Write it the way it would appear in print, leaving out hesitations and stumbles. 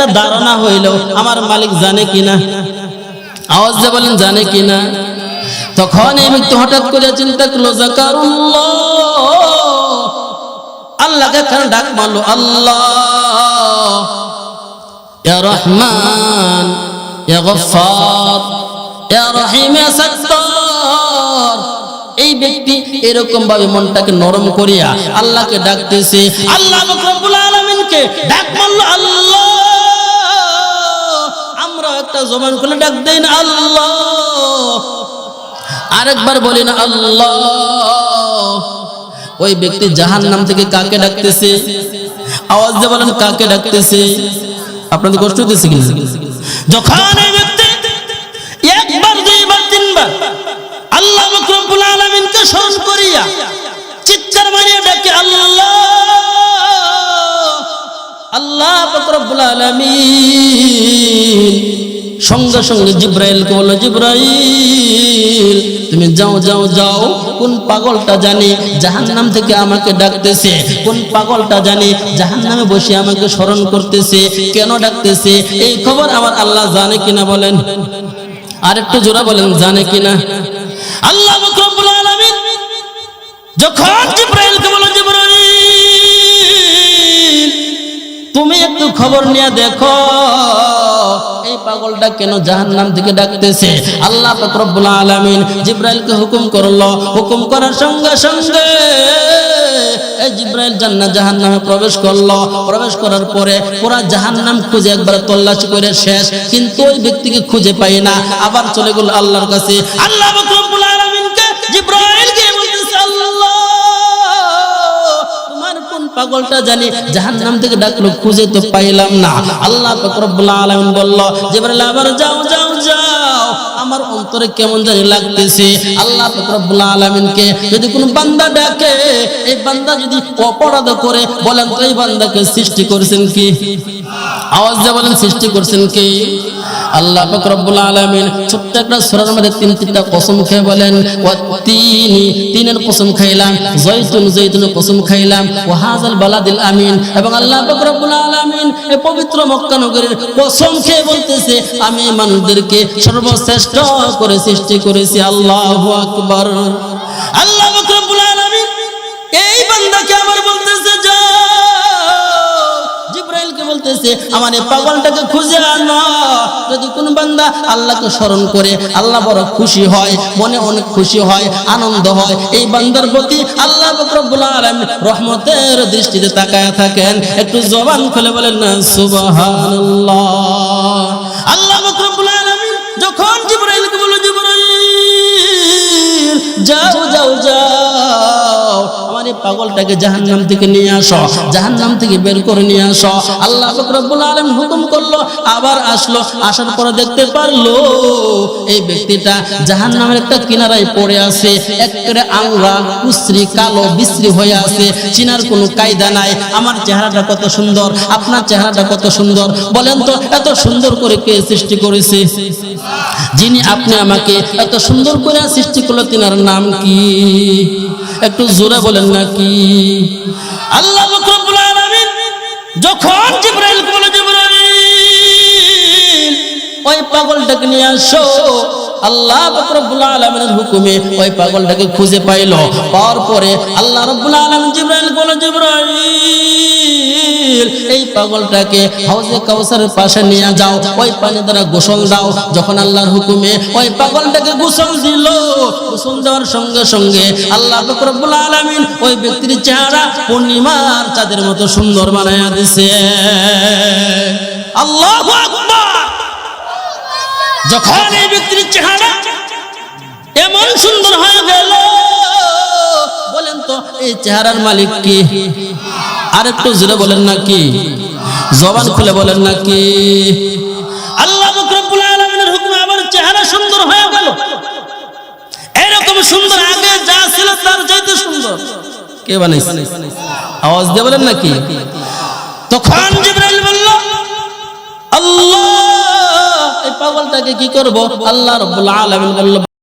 একটা ধারণা হইল আমার মালিক জানে কিনা, আওয়াজ দিয়ে বলেন জানে কিনা। তখন এই ব্যক্তি হঠাৎ করে চিন্তা করলো যাকারুল্লাহ, আল্লাহকে কেন ডাক মারলো, আল্লাহ ইয়া রহমান ইয়া গফফার ইয়া রহিম ইয়া সাত্তার। এই ব্যক্তি এরকম ভাবে মনটাকে নরম করিয়া আল্লাহকে ডাকতেছে, আল্লাহ রব্বুল আলামিনকে ডাক মারলো আল্লাহ। আমরা একটা জবান খুলে ডাক দেই না আল্লাহ, আরেকবার বলি না আল্লাহ। ওই ব্যক্তি জাহান্নাম থেকে কাকে ডাকতেছে, আওয়াজ দিয়ে বলেন কাকে ডাকতেছে। আপনাদের কষ্ট হইতেছে কিনা? যখন এই ব্যক্তি একবার দুইবার তিনবার আল্লাহ রব্বুল আলামিনকে স্মরণ করিয়া চিৎকার মারিয়া ডাকে আল্লাহ, আল্লাহ রব্বুল আলামিন সঙ্গে সঙ্গে জিব্রাইলকে বলল, জিব্রাইল তুমি যাও যাও যাও, কোন পাগলটা জানি জাহান্নাম থেকে আমাকে ডাকতেছে, কোন পাগলটা জানি জাহান্নামে বসে আমাকে স্মরণ করতেছে, কেন ডাকতেছে এই খবর আমার আল্লাহ জানে কিনা বলেন, আর একটু জোরা বলেন জানে কিনা। আল্লাহ রব্বুল আলামিন যখন জিব্রাইলকে বলল, জিব্রাইল তুমি একটু খবর নিয়ে দেখো এই পাগলটা কেন জাহান্নাম থেকে ডাকতেছে। আল্লাহ পাক রব্বুল আলামিন জিব্রাইলকে হুকুম করলো, হুকুম করার সঙ্গে সঙ্গে এই জিব্রাইল জান্নাত জাহান্নামে প্রবেশ করলো। প্রবেশ করার পরে পুরা জাহান্নাম খুঁজে একবার তল্লাশি করে শেষ, কিন্তু ওই ব্যক্তিকে খুঁজে পাই না। আবার চলে গেল আল্লাহর কাছে। আল্লাহ পাক রব্বুল আলামিনকে জিব্রাইলকে বলতেছে, আল্লাহ তোমার কোন পাগলটা জানি জাহান্নাম থেকে ডাকলো, খুঁজে তো পাইলাম না। আল্লাহ পাক রব্বুল আলামিন বলল, জিব্রাইল আবার যাও যাও যাও, আমার অন্তরে কেমন জানি লাগতেছে। আল্লাহ পাক রব্বুল আলামিনকে যদি কোন বান্দা ডাকে, এই বান্দা যদি অপরাধ করে, বলেন তো এই বান্দাকে সৃষ্টি করেছেন কি? আওয়াজ দিয়ে বলেন সৃষ্টি করছেন কি? আল্লাহ পাক রব্বুল আলামিন ছোট্ট একটা সূরার মধ্যে তিনটা কসম খেয়ে বলেন, ওয়াতিনি তিনের কসম খাইলাম, যাইতুন যাইতুনের কসম খাইলাম, ওয়া হাযাল বালাদিল আমিন। এবং আল্লাহ পাক রব্বুল আলামিন এই পবিত্র মক্কা নগরীর কসম খেয়ে বলতেছে, আমি মানুষদেরকে সর্বশ্রেষ্ঠ করে সৃষ্টি করেছি। আল্লাহু আকবার। আল্লাহ পাক রব্বুল আলামিন এই বান্দাকে আবার বলতেছে, যাও। জিব্রাইলকে বলতেছে, আমার এই পাগলটাকে খুঁজে আনো। যদি কোন বান্দা আল্লাহকে স্মরণ করে, আল্লাহ বড় খুশি হয়, মনে অনেক খুশি হয়, আনন্দ হয়, এই বান্দার প্রতি আল্লাহ পাক রব্বুল আলামিন রহমতের দৃষ্টিতে তাকায়া থাকেন। একটু জবান খুলে বলেন না সুবহানাল্লাহ। আল্লাহ পাক রব্বুল আলামিন যখন জিব্রাইলকে বলল, জিব্রাইল যাও যাও যাও, আমার এই পাগলটাকে জাহান্নাম থেকে নিয়ে আসো, জাহান্নাম থেকে বের করে নিয়ে আসো। আল্লাহ পাক রব্বুল আলামিন হুকুম করলো, আবার আসলো। আসার পরে দেখতে পারলো এই ব্যক্তিটা জাহান্নামের একটা কিনারায় পড়ে আছে, একেবারে আংরা কুশ্রী কালো বিশ্রী হয়ে আছে, চিনার কোনো কায়দা নাই। আমার চেহারাটা কত সুন্দর, আপনার চেহারাটা কত সুন্দর, বলেন তো এত সুন্দর করে কে সৃষ্টি করেছে? যিনি আপনি আমাকে এত সুন্দর করে সৃষ্টি করলো, তিনার নাম কি? একটু জোরে বলেন না কি? আল্লাহ পাক রব্বুল আলামিন যখন জিব্রাইলকে বলে, জিব্রাইল ওই পাগলটাকে নিয়ে আসো। আল্লাহ পাক রব্বুল আলামিনের হুকুমে ওই পাগলটাকে খুঁজে পাইলো। পাওয়ার পরে আল্লাহ রব্বুল আলামিন জিব্রাইলকে বলে, জিব্রাইল এই পাগলটাকে হাউজে কাউসারের পাশে নিয়ে যাও, ওই পানি দ্বারা গোসল দাও। যখন আল্লাহর হুকুমে ওই পাগলটাকে গোসল দিল, গোসল দেওয়ার সঙ্গে সঙ্গে আল্লাহ পাক রব্বুল আলামিন ওই ব্যক্তির চেহারা পূর্ণিমার চাঁদের মতো সুন্দর বানায়া দিয়েছে। আল্লাহু আকবার। যখন এই ব্যক্তির চেহারা এমন সুন্দর হয়ে গেল, বলেন তো এই চেহারার মালিক কি? আর একটু জোরে বলেন না কি? জবান খুলে বলেন না কি? আল্লাহ পাক রব্বুল আলামিনের হুকুমে আবার চেহারা সুন্দর হয়ে গেল। এরকম সুন্দর আগে যা ছিল তার চাইতে সুন্দর কে বানাইছে? আওয়াজ দিয়ে বলেন না কি? তখন জিবরাইল বলল, আল্লাহ এই পাগলটাকে কি করব? আল্লাহ রাব্বুল আলামিন বলল,